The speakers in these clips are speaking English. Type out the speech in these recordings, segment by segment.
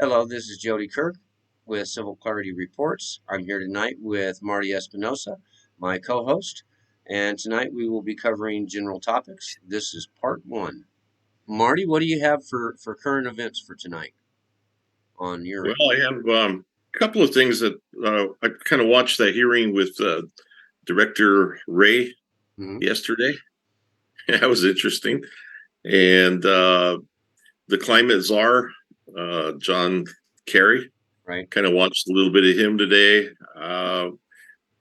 Hello, this is Jody Kirk with Civil Clarity Reports. I'm here tonight with Marty Espinosa, my co-host, and tonight we will be covering general topics. This is part one. Marty, what do you have for current events for tonight on your Well, end? I have a couple of things that I kind of watched that hearing with Director Ray Mhm. yesterday. That was interesting. And the climate czar, John Kerry, Right? kind of watched a little bit of him today.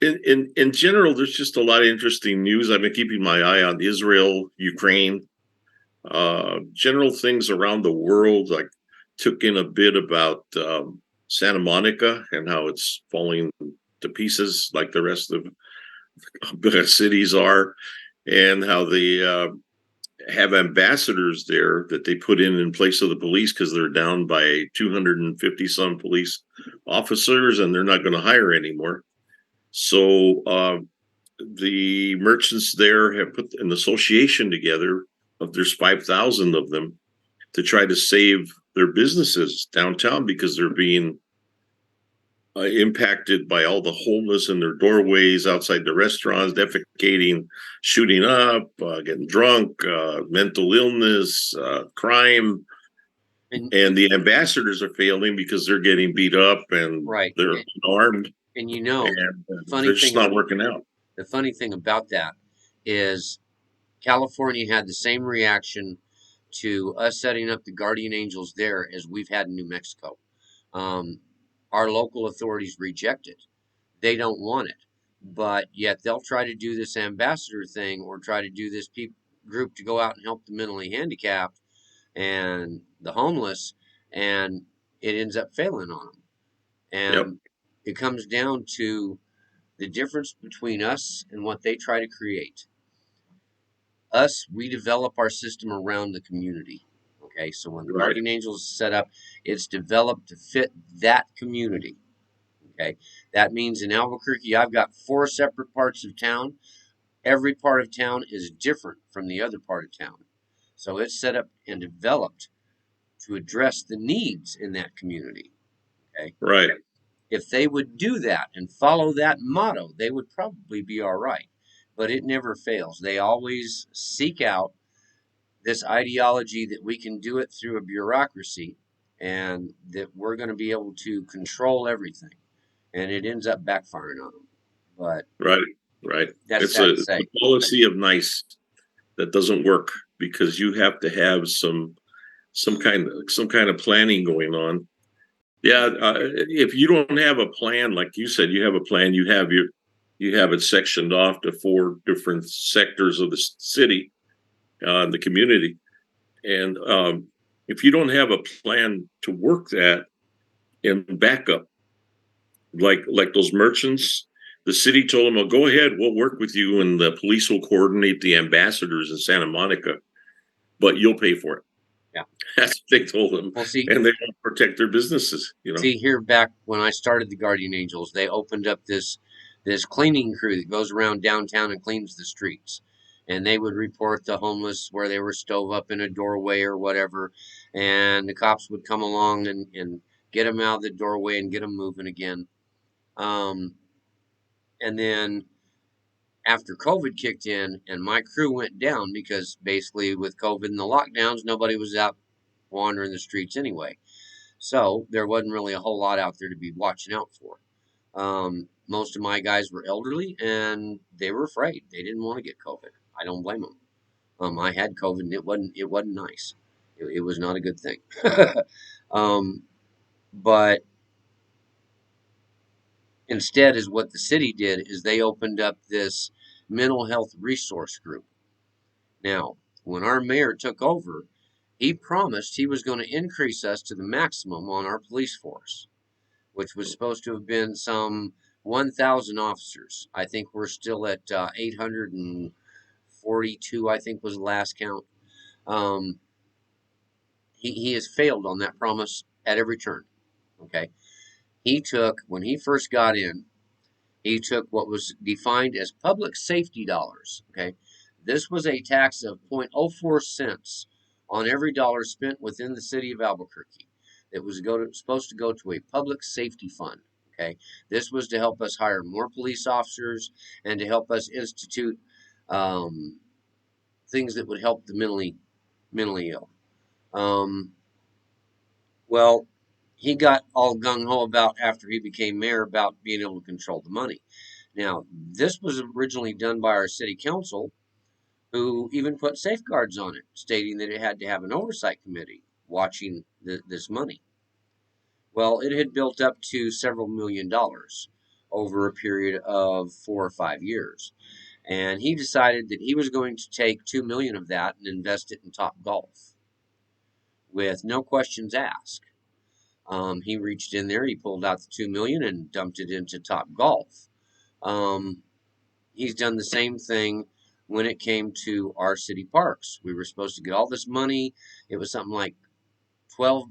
In general, there's just a lot of interesting news. I've been keeping my eye on Israel, Ukraine, general things around the world. Like took in a bit about Santa Monica and how it's falling to pieces like the rest of the cities are, and how they have ambassadors there that they put in place of the police because they're down by 250 some police officers and they're not going to hire anymore. So the merchants there have put an association together of there's 5,000 of them to try to save their businesses downtown because they're being impacted by all the homeless in their doorways outside the restaurants, defecating, shooting up, getting drunk, mental illness, crime. And And the ambassadors are failing because they're getting beat up and right. they're armed And you know, and funny they're just thing not working out. the funny thing about that is California had the same reaction to us setting up the Guardian Angels there as we've had in New Mexico. Um, our local authorities reject it. They don't want it, but yet they'll try to do this ambassador thing or try to do this group to go out and help the mentally handicapped and the homeless, and it ends up failing on them. Yep. And it comes down to the difference between us and what they try to create. Us, we develop our system around the community. Okay, so when the Right. Guardian Angels is set up, it's developed to fit that community. Okay, that means in Albuquerque, I've got four separate parts of town. Every part of town is different from the other part of town. So it's set up and developed to address the needs in that community. Okay, Right. if they would do that and follow that motto, they would probably be all right. But it never fails. They always seek out this ideology that we can do it through a bureaucracy and that we're going to be able to control everything. And it ends up backfiring on them. But Right. Right. that's It's sad to a say. policy of nice that doesn't work because you have to have some kind of planning going on. Yeah, if you don't have a plan, like you said, you have a plan. You have it sectioned off to four different sectors of the city, the community, and if you don't have a plan to work that and backup, like those merchants, the city told them, "Well, go ahead, we'll work with you, and the police will coordinate the ambassadors in Santa Monica, but you'll pay for it." Yeah. That's what they told them, Well, see, and they want to protect their businesses. see here back when I started the Guardian Angels, they opened up this cleaning crew that goes around downtown and cleans the streets. And they would report the homeless where they were stove up in a doorway or whatever. And the cops would come along and get them out of the doorway and get them moving again. Um, and then after COVID kicked in and my crew went down because basically with COVID and the lockdowns, nobody was out wandering the streets anyway. So there wasn't really a whole lot out there to be watching out for. Most of my guys were elderly and they were afraid. They didn't want to get COVID. I don't blame them. I had COVID and it wasn't nice. It was not a good thing. um, but instead, is what the city did is they opened up this mental health resource group. Now, when our mayor took over, he promised he was going to increase us to the maximum on our police force, which was supposed to have been some 1,000 officers. I think we're still at 842, I think was the last count. Um, he has failed on that promise at every turn. Okay. When he first got in, he took what was defined as public safety dollars. Okay. This was a tax of .04 cents on every dollar spent within the city of Albuquerque. It was supposed to go to a public safety fund. Okay, this was to help us hire more police officers and to help us institute um, things that would help the mentally ill. Um, well, he got all gung ho about after he became mayor about being able to control the money. Now, this was originally done by our city council, who even put safeguards on it, stating that it had to have an oversight committee watching this money. Well, it had built up to several $1 million over a period of 4 or 5 years. And he decided that he was going to take 2 million of that and invest it in Top Golf with no questions asked. He reached in there, he pulled out the 2 million and dumped it into Top Golf. Um, he's done the same thing when it came to our city parks. We were supposed to get all this money. It was something like 12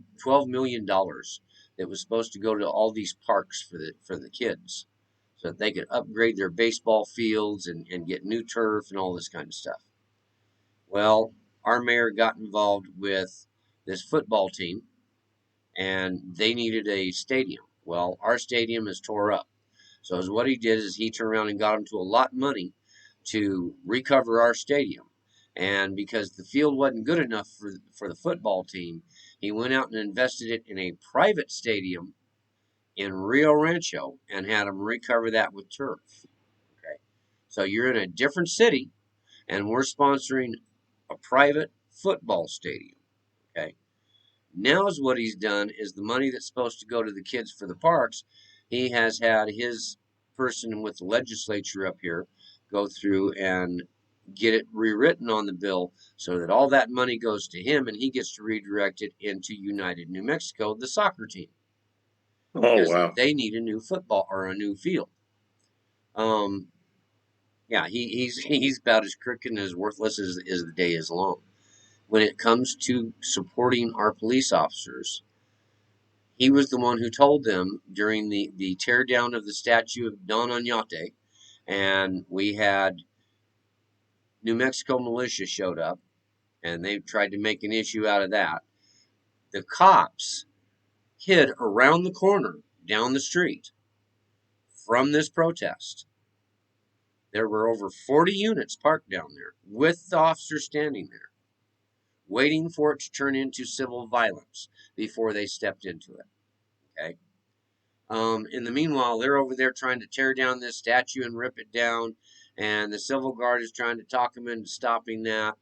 million dollars that was supposed to go to all these parks for the kids so that they could upgrade their baseball fields and get new turf and all this kind of stuff. Well, our mayor got involved with this football team and they needed a stadium. Well, our stadium is tore up. So what he did is he turned around and got into a lot of money to recover our stadium. And because the field wasn't good enough for the football team, he went out and invested it in a private stadium in Rio Rancho and had them recover that with turf. Okay. So you're in a different city and we're sponsoring a private football stadium. Okay. Now is what he's done is the money that's supposed to go to the kids for the parks, he has had his person with the legislature up here go through and get it rewritten on the bill so that all that money goes to him and he gets to redirect it into United New Mexico, the soccer team, Oh, because wow. they need a new football or a new field. Um, yeah, he's about as crooked and as worthless as the day is long. When it comes to supporting our police officers, he was the one who told them during the tear down of the statue of Don Oñate, and we had New Mexico militia showed up, and they tried to make an issue out of that. The cops hid around the corner down the street from this protest. There were over 40 units parked down there with the officers standing there, waiting for it to turn into civil violence before they stepped into it. Okay. In the meanwhile, they're over there trying to tear down this statue and rip it down, and the civil guard is trying to talk them into stopping that.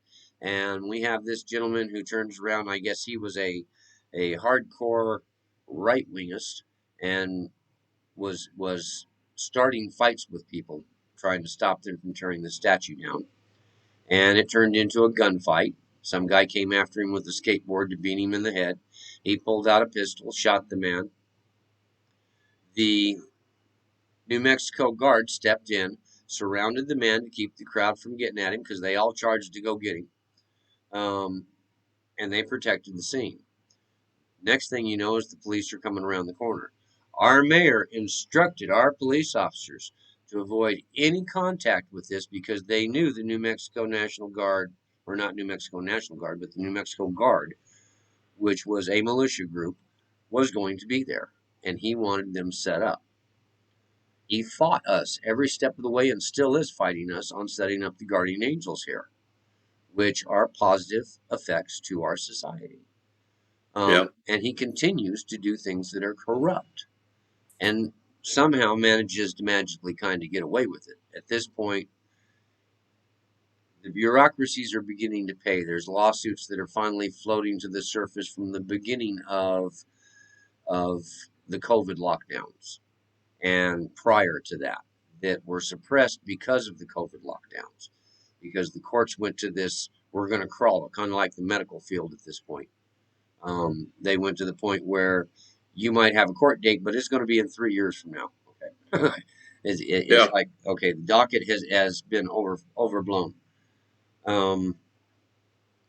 And we have this gentleman who turns around. I guess he was a hardcore right wingist and was starting fights with people, trying to stop them from tearing the statue down. And it turned into a gunfight. Some guy came after him with a skateboard to beat him in the head. He pulled out a pistol, shot the man. The New Mexico guard stepped in, surrounded the man to keep the crowd from getting at him because they all charged to go get him. Um, and they protected the scene. Next thing you know is the police are coming around the corner. Our mayor instructed our police officers to avoid any contact with this because they knew the New Mexico National Guard, or not New Mexico National Guard, but the New Mexico Guard, which was a militia group, was going to be there. And he wanted them set up. He fought us every step of the way and still is fighting us on setting up the guardian angels here, which are positive effects to our society. Yeah. And he continues to do things that are corrupt and somehow manages to magically kind of get away with it. At this point, the bureaucracies are beginning to pay. There's lawsuits that are finally floating to the surface from the beginning of the COVID lockdowns and prior to that that were suppressed because of the COVID lockdowns. Because the courts went to this, we're going to crawl it, kind of like the medical field at this point. They went to the point where you might have a court date, but it's going to be in 3 years from now. Okay, it's Yeah. like okay, the docket has been overblown. Um,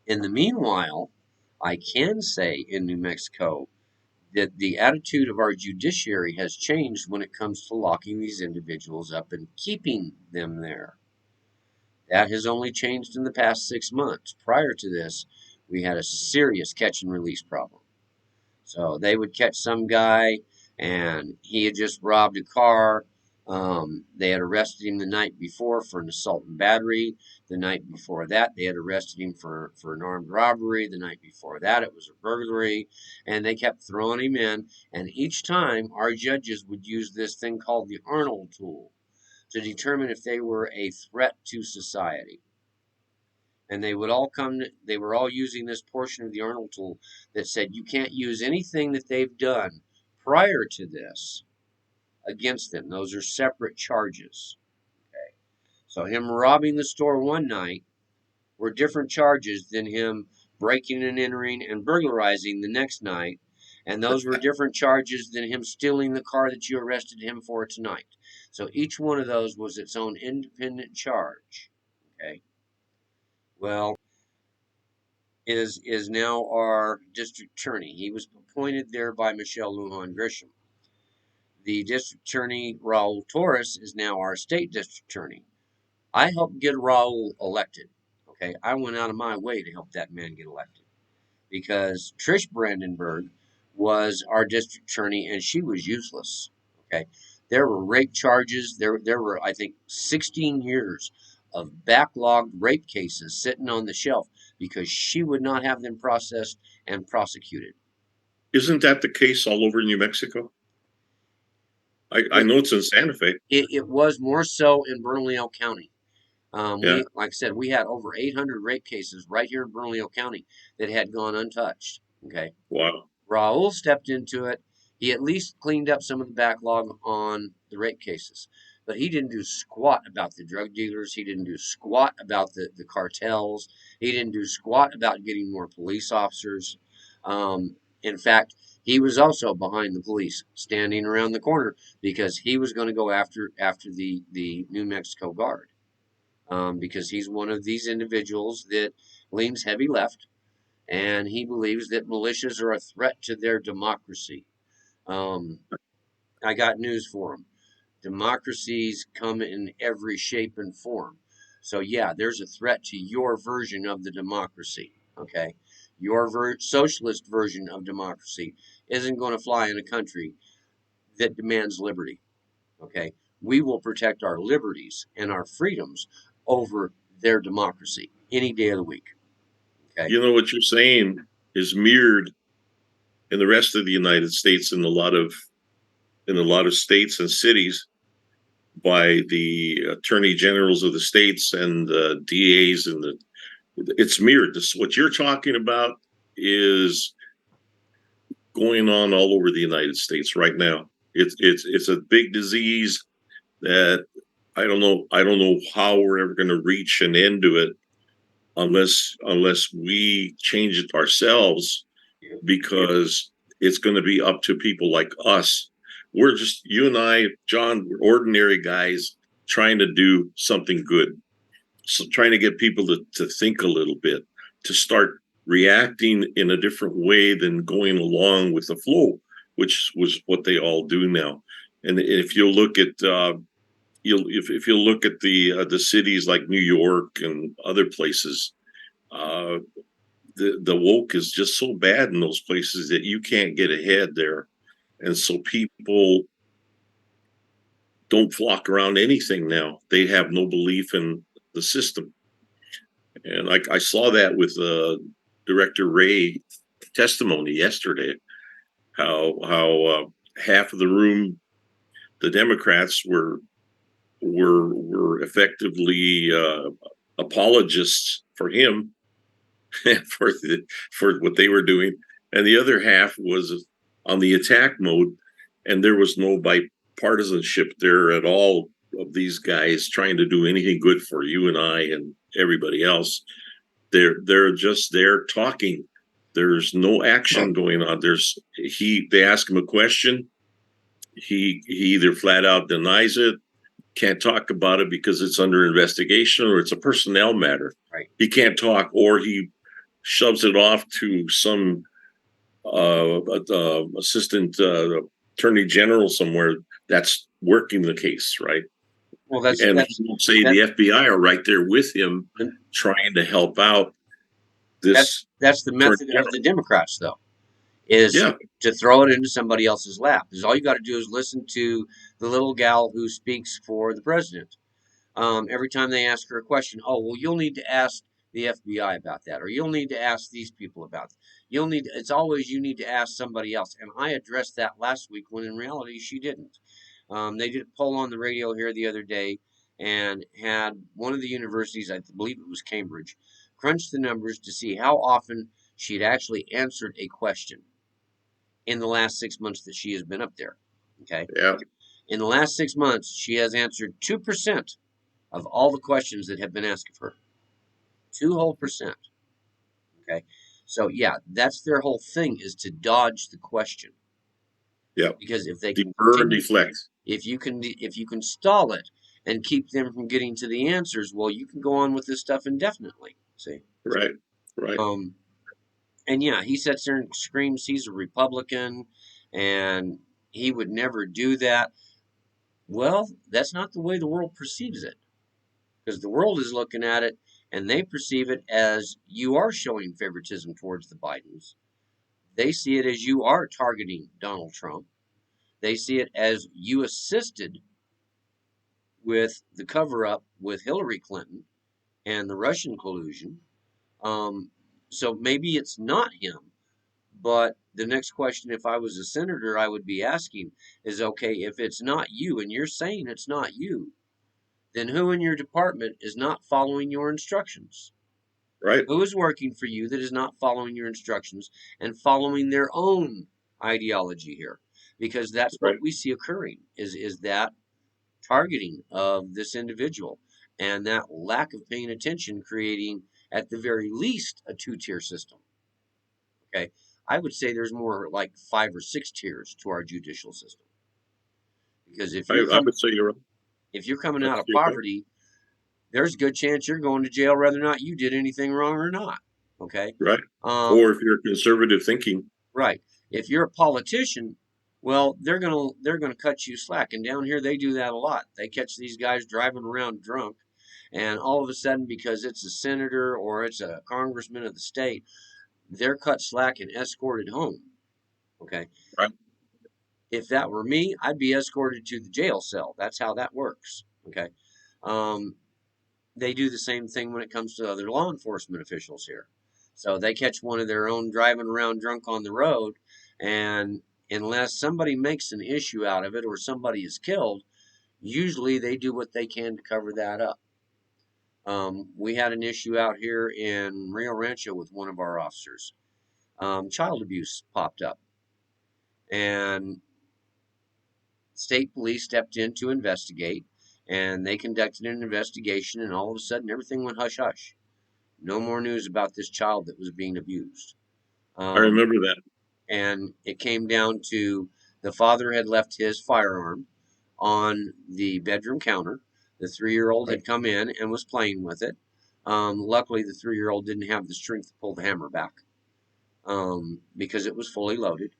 in the meanwhile, I can say in New Mexico that the attitude of our judiciary has changed when it comes to locking these individuals up and keeping them there. That has only changed in the past 6 months. Prior to this, we had a serious catch and release problem. So they would catch some guy, and he had just robbed a car. They had arrested him the night before for an assault and battery. The night before that, they had arrested him for an armed robbery. The night before that, it was a burglary. And they kept throwing him in. And each time, our judges would use this thing called the Arnold tool to determine if they were a threat to society. And they would all they were all using this portion of the Arnold tool that said you can't use anything that they've done prior to this against them. Those are separate charges. Okay. So him robbing the store one night were different charges than him breaking and entering and burglarizing the next night. And those were different charges than him stealing the car that you arrested him for tonight. So each one of those was its own independent charge. Okay. Well, is now our district attorney. He was appointed there by Michelle Lujan Grisham. The district attorney, Raul Torres, is now our state district attorney. I helped get Raul elected. Okay, I went out of my way to help that man get elected because Trish Brandenburg was our district attorney and she was useless. Okay, there were rape charges. There were, I think, 16 years of backlogged rape cases sitting on the shelf because she would not have them processed and prosecuted. Isn't that the case all over New Mexico? I know it's in Santa Fe. It was more so in Bernalillo County. Yeah. Like I said, we had over 800 rape cases right here in Bernalillo County that had gone untouched. Okay. Wow. Raul stepped into it. He at least cleaned up some of the backlog on the rape cases, but he didn't do squat about the drug dealers. He didn't do squat about the cartels. He didn't do squat about getting more police officers. In fact, he was also behind the police, standing around the corner because he was going to go after the New Mexico Guard. Because he's one of these individuals that leans heavy left, and he believes that militias are a threat to their democracy. Um, I got news for him. Democracies come in every shape and form. So, yeah, there's a threat to your version of the democracy. Okay. Your socialist version of democracy isn't going to fly in a country that demands liberty. Okay. We will protect our liberties and our freedoms over their democracy any day of the week. Okay. You know what you're saying is mirrored in the rest of the United States in a lot of states and cities by the attorney generals of the states and the DAs and it's mirrored. This what you're talking about is going on all over the United States right now. It's a big disease that I don't know how we're ever going to reach an end to it unless we change it ourselves, because it's going to be up to people like us. We're just, you and I, John, we're ordinary guys trying to do something good. So trying to get people to think a little bit, to start reacting in a different way than going along with the flow, which was what they all do now. And if you look at if you look at the cities like New York and other places, the woke is just so bad in those places that you can't get ahead there, and so people don't flock around anything now. They have no belief in the system, and I saw that with Director Ray testimony yesterday. How half of the room, the Democrats were effectively apologists for him for what they were doing, and the other half was on the attack mode, and there was no bipartisanship there at all of these guys trying to do anything good for you and I and everybody else. They're just there talking. There's no action going on. They ask him a question, he either flat out denies it, can't talk about it because it's under investigation or it's a personnel matter. Right. He can't talk, or he shoves it off to some assistant attorney general somewhere that's working the case, right? Well, He won't say the FBI are right there with him trying to help out this. That's the method of the Democrats, though. is Yeah. to throw it into somebody else's lap. Because all you got to do is listen to the little gal who speaks for the president. Every time they ask her a question, oh, well, you'll need to ask the FBI about that, or you'll need to ask these people about it. It's always you need to ask somebody else. And I addressed that last week when in reality she didn't. They did a poll on the radio here the other day and had one of the universities, I believe it was Cambridge, crunch the numbers to see how often she'd actually answered a question in the last 6 months that she has been up there. Okay. Yeah. In the last 6 months, she has answered 2% of all the questions that have been asked of her. 2 whole percent. Okay. So yeah, that's their whole thing is to dodge the question. Yeah. Because if they can Defer and continue, deflect. if you can stall it and keep them from getting to the answers, well, you can go on with this stuff indefinitely. See? Right. Right. Um, and yeah, he sits there and screams he's a Republican and he would never do that. Well, that's not the way the world perceives it. Because the world is looking at it and they perceive it as you are showing favoritism towards the Bidens. They see it as you are targeting Donald Trump. They see it as you assisted with the cover up with Hillary Clinton and the Russian collusion. Um, so maybe it's not him. But the next question, if I was a senator, I would be asking is okay, if it's not you and you're saying it's not you, then who in your department is not following your instructions? Right. Who is working for you that is not following your instructions and following their own ideology here? Because that's Right. what we see occurring is that targeting of this individual and that lack of paying attention creating at the very least a two-tier system. Okay. I would say there's more like 5 or 6 tiers to our judicial system. Because I would say you're right. if you're coming out That's of your point. poverty, there's a good chance you're going to jail whether or not you did anything wrong or not. Okay. Right. Um, Or if you're conservative thinking. right. If you're a politician, well, they're gonna cut you slack. And down here they do that a lot. They catch these guys driving around drunk, and all of a sudden, because it's a senator or it's a congressman of the state, they're cut slack and escorted home. Okay. Right. If that were me, I'd be escorted to the jail cell. That's how that works. Okay. Um, they do the same thing when it comes to other law enforcement officials here. So they catch one of their own driving around drunk on the road, and unless somebody makes an issue out of it or somebody is killed, usually they do what they can to cover that up. We had an issue out here in Rio Rancho with one of our officers. Child abuse popped up, and state police stepped in to investigate, and they conducted an investigation, and all of a sudden everything went hush hush. No more news about this child that was being abused. I Um, remember that. and it came down to the father had left his firearm on the bedroom counter. The 3 year old Right. had come in and was playing with it. Luckily, the 3 year old didn't have the strength to pull the hammer back because it was fully loaded.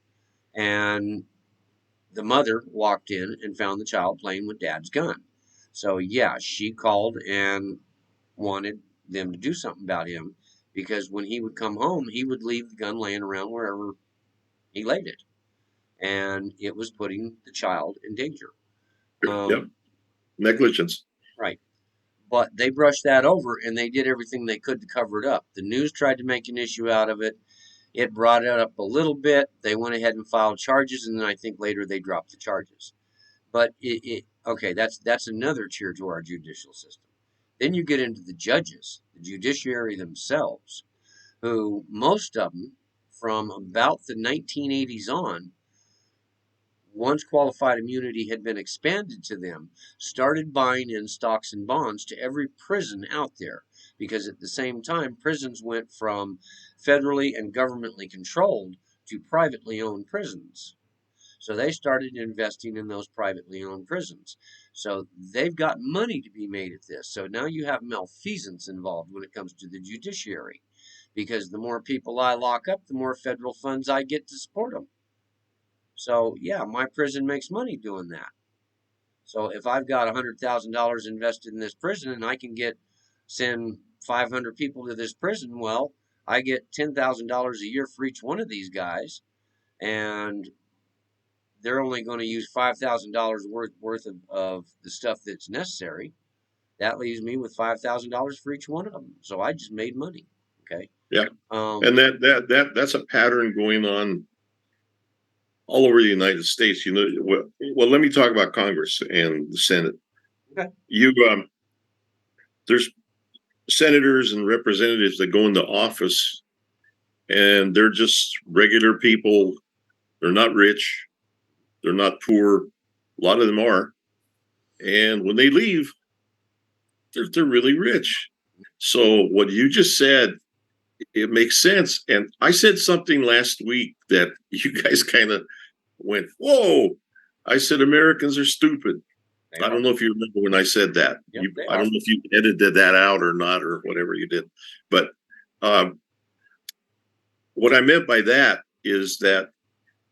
And the mother walked in and found the child playing with dad's gun. So, yeah, she called and wanted them to do something about him because when he would come home, he would leave the gun laying around wherever he laid it. And it was putting the child in danger. Yep. Um, Negligence. right. But they brushed that over and they did everything they could to cover it up. The news tried to make an issue out of it. It brought it up a little bit. They went ahead and filed charges, and then I think later they dropped the charges. But okay, that's another tier to our judicial system. Then you get into the judges, the judiciary themselves, who most of them, from about the 1980s on, once qualified immunity had been expanded to them, started buying in stocks and bonds to every prison out there. Because at the same time, prisons went from federally and governmentally controlled to privately owned prisons. So they started investing in those privately owned prisons. So they've got money to be made at this. So now you have malfeasance involved when it comes to the judiciary. Because the more people I lock up, the more federal funds I get to support them. So yeah, my prison makes money doing that. So if I've got $100,000 invested in this prison and I can send 500 people to this prison, well, I get $10,000 a year for each one of these guys. and they're only going to use $5,000 worth of the stuff that's necessary. That leaves me with $5,000 for each one of them. So I just made money. Okay. Yeah. Um, And that's a pattern going on all over the United States. Well, let me talk about Congress and the Senate. okay. You There's senators and representatives that go into office and they're just regular people. They're not rich. They're not poor. A lot of them are. And when they leave, they're really rich. So what you just said, it makes sense. And I said something last week that you guys kind of went, whoa. I said Americans are stupid. They I are. don't know if you remember when I said that. Yep, they I don't are. know if you edited that out or not, or whatever you did. But um, what I meant by that is that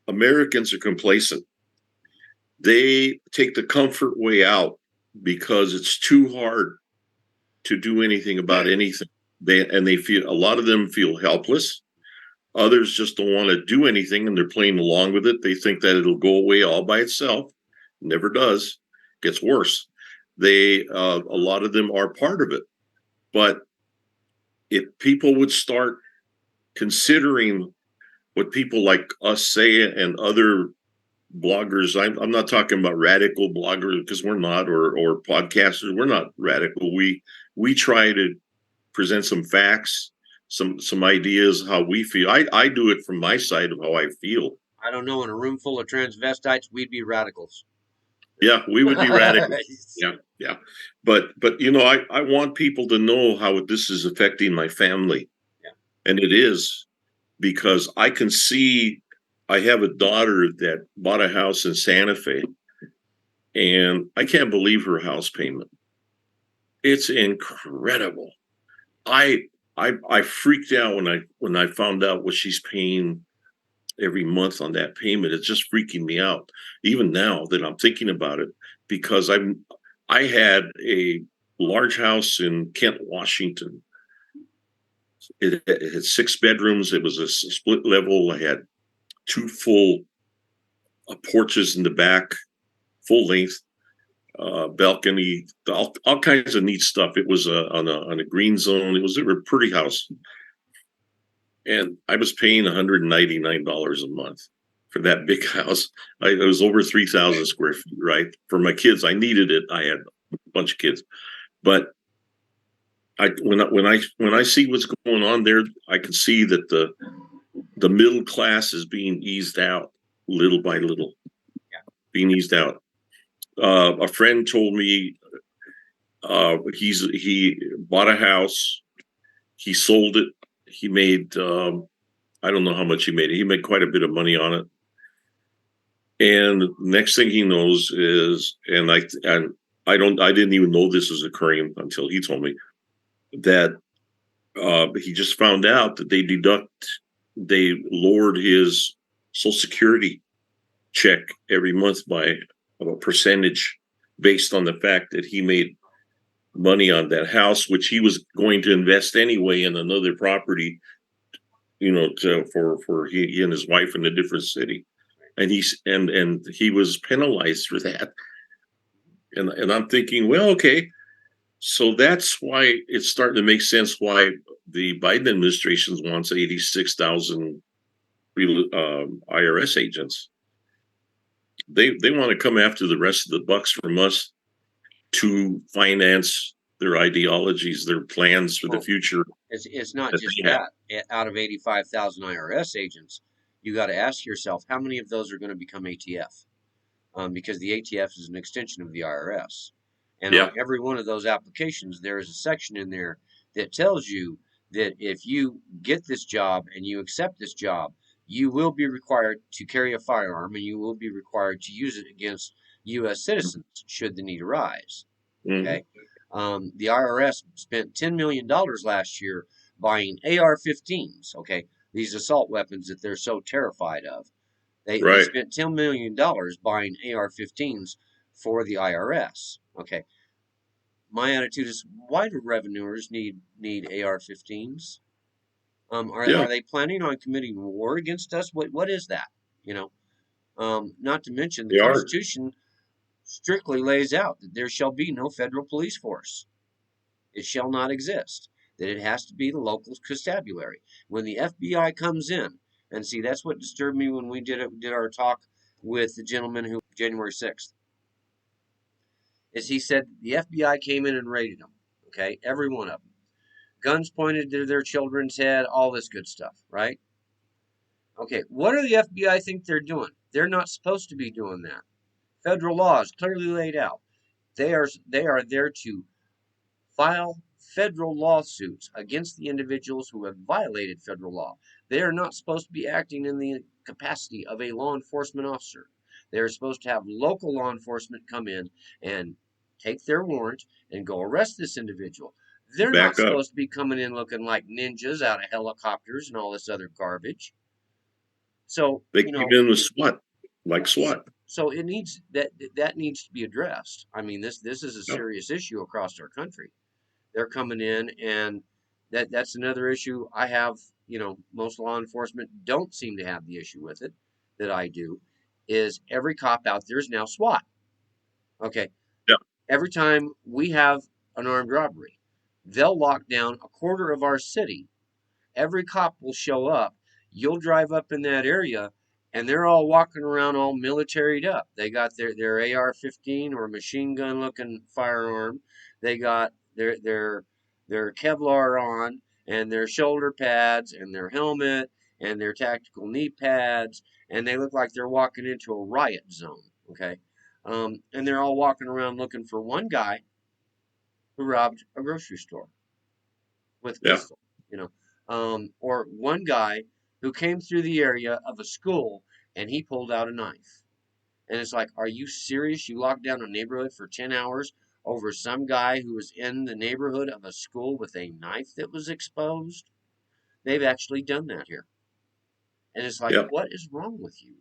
Americans are complacent. They take the comfort way out because it's too hard to do anything about anything. They feel, a lot of them feel helpless. Others just don't want to do anything and they're playing along with it. They think that it'll go away all by itself. Never does. Gets worse. A lot of them are part of it. But if people would start considering what people like us say and other bloggers, I'm not talking about radical bloggers because we're not, or podcasters, we're not radical. We try to present some facts, some ideas how we feel. I do it from my side of how I feel. I don't know. In a room full of transvestites, we'd be radicals. Yeah, we would be radical. Yeah. Yeah, yeah. But I want people to know how this is affecting my family. And it is, because I can see, I have a daughter that bought a house in Santa Fe, and I can't believe her house payment. It's incredible. I I freaked out when I found out what she's paying every month on that payment. It's just freaking me out, even now that I'm thinking about it, because I had a large house in Kent, Washington. It had 6 bedrooms. It was a split level. I had 2 full porches in the back, full length, balcony, all kinds of neat stuff. It was on a green zone. It was a pretty house, and I was paying $199 a month for that big house. It was over 3,000 square feet, right? For my kids, I needed it. I had a bunch of kids, but when I see what's going on there, I can see that the middle class is being eased out little by little, being eased out. A friend told me he bought a house, he sold it, he made I don't know how much he made. He made quite a bit of money on it. And next thing he knows is, I didn't even know this was occurring until he told me that he just found out that they lowered his Social Security check every month by a percentage based on the fact that he made money on that house, which he was going to invest anyway in another property, for he and his wife in a different city, and he was penalized for that. And I'm thinking, well, okay, so that's why it's starting to make sense why the Biden administration wants 86,000 IRS agents. They want to come after the rest of the bucks from us to finance their ideologies, their plans for the Well, future it's not that just they have. that. Out of 85,000 IRS agents, you got to ask yourself how many of those are going to become ATF? Because the ATF is an extension of the IRS. And on Yeah, every one of those applications, there is a section in there that tells you that if you get this job and you accept this job, you will be required to carry a firearm and you will be required to use it against U.S. citizens should the need arise. mm-hmm. Okay. The IRS spent $10 million last year buying AR-15s. Okay. These assault weapons that they're so terrified of. They Right. spent $10 million buying AR-15s for the IRS. Okay. My attitude is, why do revenuers need AR-15s? Are Yeah. are they planning on committing war against us? What is that? You know, not to mention the They are. Constitution strictly lays out that there shall be no federal police force. It shall not exist. That it has to be the local constabulary. When the FBI comes in, and see, that's what disturbed me when we did our talk with the gentleman who January 6th, is he said the FBI came in and raided them. Okay, every one of them, guns pointed to their children's head, all this good stuff, right? Okay, what do the FBI think they're doing? They're not supposed to be doing that. Federal law is clearly laid out. They are there to file federal lawsuits against the individuals who have violated federal law. They are not supposed to be acting in the capacity of a law enforcement officer. They are supposed to have local law enforcement come in and take their warrant and go arrest this individual. They're not Back up. supposed to be coming in looking like ninjas out of helicopters and all this other garbage. So, They came in with SWAT, like SWAT. so it needs that needs to be addressed. I mean, this is a Yep. serious issue across our country. They're coming in, and that's another issue I have. Most law enforcement don't seem to have the issue with it that I do. Is every cop out there is now SWAT? Okay, Yep. every time we have an armed robbery, they'll lock down a quarter of our city. Every cop will show up. You'll drive up in that area, and they're all walking around all militaried up. They got their AR-15 or machine gun looking firearm. They got their Kevlar on, and their shoulder pads and their helmet and their tactical knee pads, and they look like they're walking into a riot zone. Okay, and they're all walking around looking for one guy who robbed a grocery store with a Yeah. pistol, you know, or one guy who came through the area of a school and he pulled out a knife. And it's like, are you serious? You locked down a neighborhood for 10 hours over some guy who was in the neighborhood of a school with a knife that was exposed? They've actually done that here. And it's like, Yeah. what is wrong with you?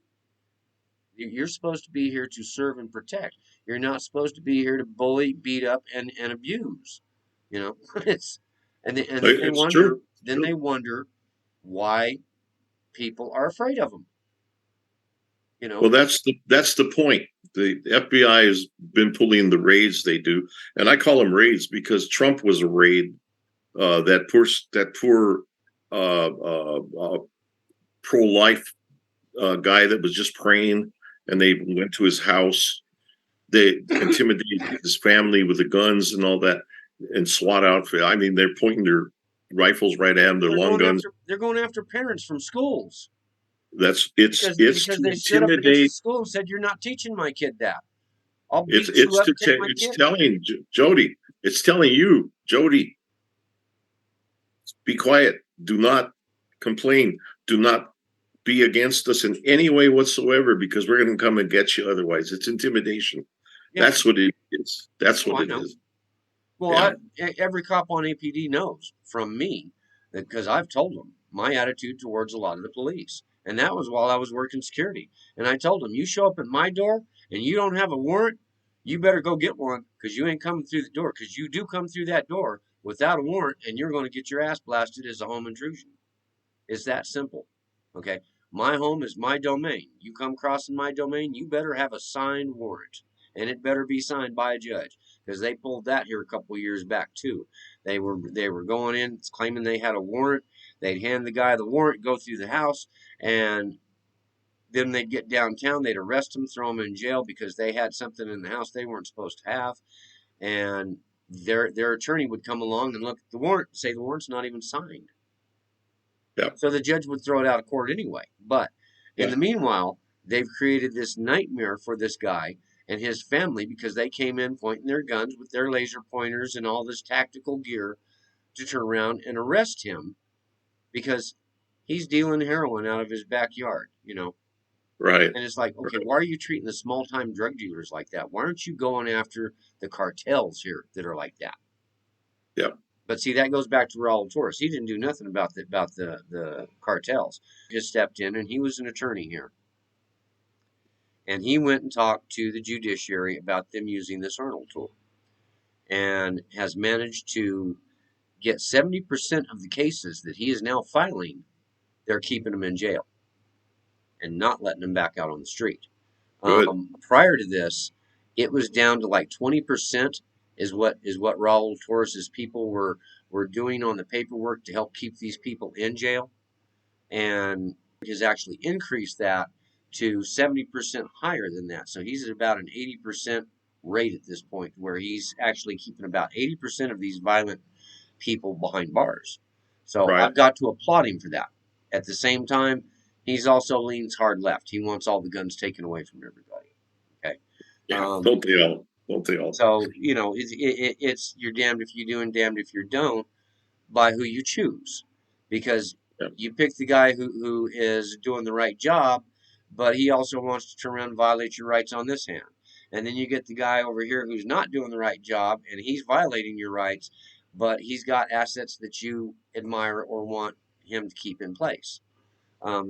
You're supposed to be here to serve and protect. You're not supposed to be here to bully, beat up, and abuse. It's and then they It's wonder true. It's then they true. wonder why people are afraid of them. You Well, know, that's the point. The FBI has been pulling the raids they do, and I call them raids because Trump was a raid. That poor pro-life guy that was just praying, and they went to his house. They intimidated his family with the guns and all that, and SWAT outfit. I mean, they're pointing their rifles right at him, their long guns. they're going after parents from schools That's it's it's because to they stood up against the intimidate. school and said, "You're not teaching my kid that. I'll It's beat you it's up to and take my it's kid." telling Jody. It's telling you, Jody, be quiet. Do not complain. Do not be against us in any way whatsoever because we're going to come and get you otherwise. It's intimidation. Yeah, That's what it is. That's oh, what I it know. is. Well, Yeah. every cop on APD knows from me because I've told them my attitude towards a lot of the police. And that was while I was working security. And I told them, you show up at my door and you don't have a warrant, you better go get one because you ain't coming through the door. Because you do come through that door without a warrant and you're going to get your ass blasted as a home intrusion. It's that simple. Okay. My home is my domain. You come crossing my domain, you better have a signed warrant. And it better be signed by a judge. Because they pulled that here a couple of years back too. They were going in claiming they had a warrant. They'd hand the guy the warrant, go through the house, and then they'd get downtown, they'd arrest him, throw him in jail because they had something in the house they weren't supposed to have. And their attorney would come along and look at the warrant and say the warrant's not even signed. Yeah. So the judge would throw it out of court anyway. But in Yeah. the meanwhile, they've created this nightmare for this guy and his family because they came in pointing their guns with their laser pointers and all this tactical gear to turn around and arrest him because he's dealing heroin out of his backyard. Right. And it's like, okay, Right. why are you treating the small time drug dealers like that? Why aren't you going after the cartels here that are like that? Yeah. But see, that goes back to Raul Torres. He didn't do nothing about the cartels. He just stepped in, and he was an attorney here, and he went and talked to the judiciary about them using this Arnold tool, and has managed to get 70% of the cases that he is now filing. They're keeping them in jail. and not letting them back out on the street. Good. Prior to this, it was down to like 20% is what Raul Torres's people were doing on the paperwork to help keep these people in jail, and has actually increased that to 70% higher than that. So he's at about an 80% rate at this point, where he's actually keeping about 80% of these violent people behind bars. So Right. I've got to applaud him for that. At the same time, he's also leans hard left. He wants all the guns taken away from everybody. Okay. Yeah. Um, Don't they all? Don't they all? so it's you're damned if you do and damned if you don't by who you choose, because Yeah. you pick the guy who is doing the right job, but he also wants to turn around and violate your rights on this hand. And then you get the guy over here who's not doing the right job and he's violating your rights, but he's got assets that you admire or want him to keep in place.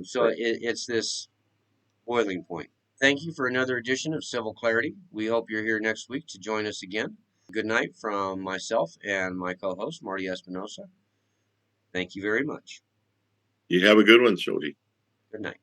So Right. it's this boiling point. Thank you for another edition of Civil Clarity. We hope you're here next week to join us again. Good night from myself and my co host, Marty Espinosa. Thank you very much. You have a good one, Jody. Good night.